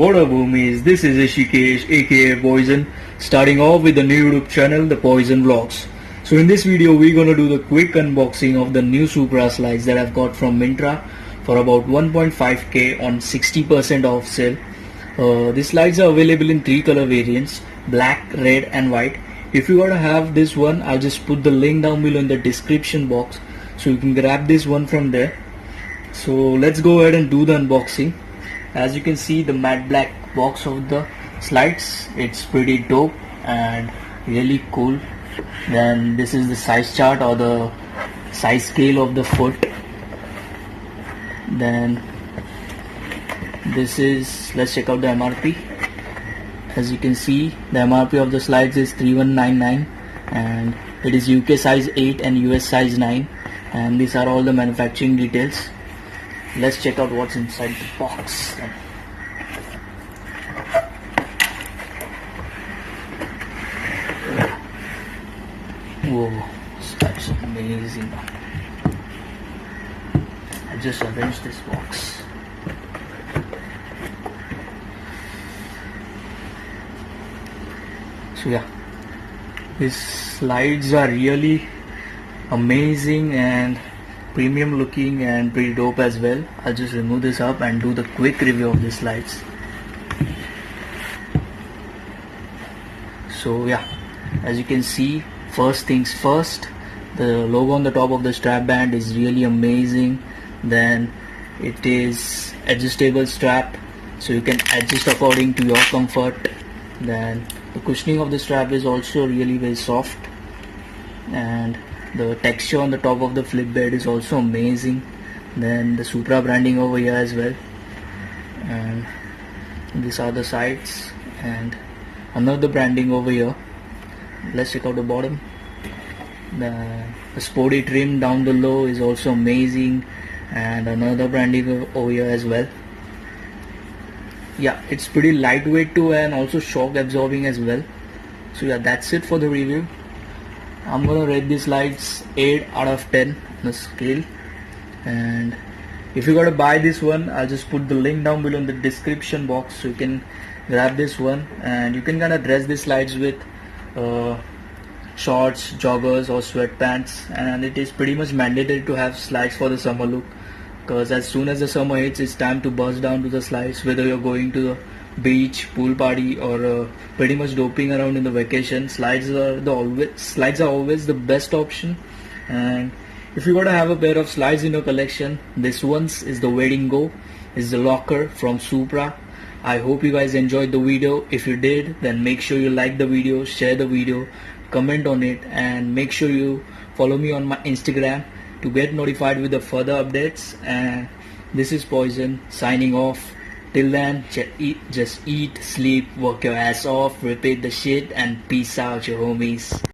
What up homies, this is Ishikesh aka Poison, starting off with the new YouTube channel, the Poison Vlogs. So in this video we're gonna do the quick unboxing of the new Supra slides that I've got from Myntra for about 1.5k on 60% off sale. These slides are available in 3 color variants, black, red and white. If you gotta have this one, I'll just put the link down below in the description box so you can grab this one from there. So let's go ahead and do the unboxing. As you can see, the matte black box of the slides, it's pretty dope and really cool. Then this is the size chart or the size scale of the foot. Then this is, let's check out the MRP. As you can see, the MRP of the slides is 3199 and it is UK size 8 and US size 9, and these are all the manufacturing details. Let's check out what's inside the box. Whoa, that's amazing. I just arranged this box. So yeah, these slides are really amazing and premium looking and pretty dope as well. I'll just remove this up and do the quick review of these slides. So yeah, as you can see, first things first, the logo on the top of the strap band is really amazing. Then it is adjustable strap, so you can adjust according to your comfort. Then the cushioning of the strap is also really very soft, and the texture on the top of the flip bed is also amazing. Then the Supra branding over here as well, and these are the sides and another branding over here. Let's check out the bottom. The sporty trim down below is also amazing, and another branding over here as well. Yeah, it's pretty lightweight too and also shock absorbing as well. So yeah, that's it for the review. I'm gonna rate these slides 8 out of 10 on the scale, and if you gotta buy this one, I'll just put the link down below in the description box so you can grab this one, and you can kind of dress these slides with shorts, joggers or sweatpants. And it is pretty much mandatory to have slides for the summer look, because as soon as the summer hits, it's time to bust down to the slides, whether you're going to the beach, pool party, or pretty much doping around in the vacation. Slides are always the best option. And if you gotta have a pair of slides in your collection, this one's is the wedding go. It's the Locker from Supra. I hope you guys enjoyed the video. If you did, then make sure you like the video, share the video, comment on it, and make sure you follow me on my Instagram to get notified with the further updates. And this is Poison signing off. Till then, just eat, sleep, work your ass off, repeat the shit, and peace out, your homies.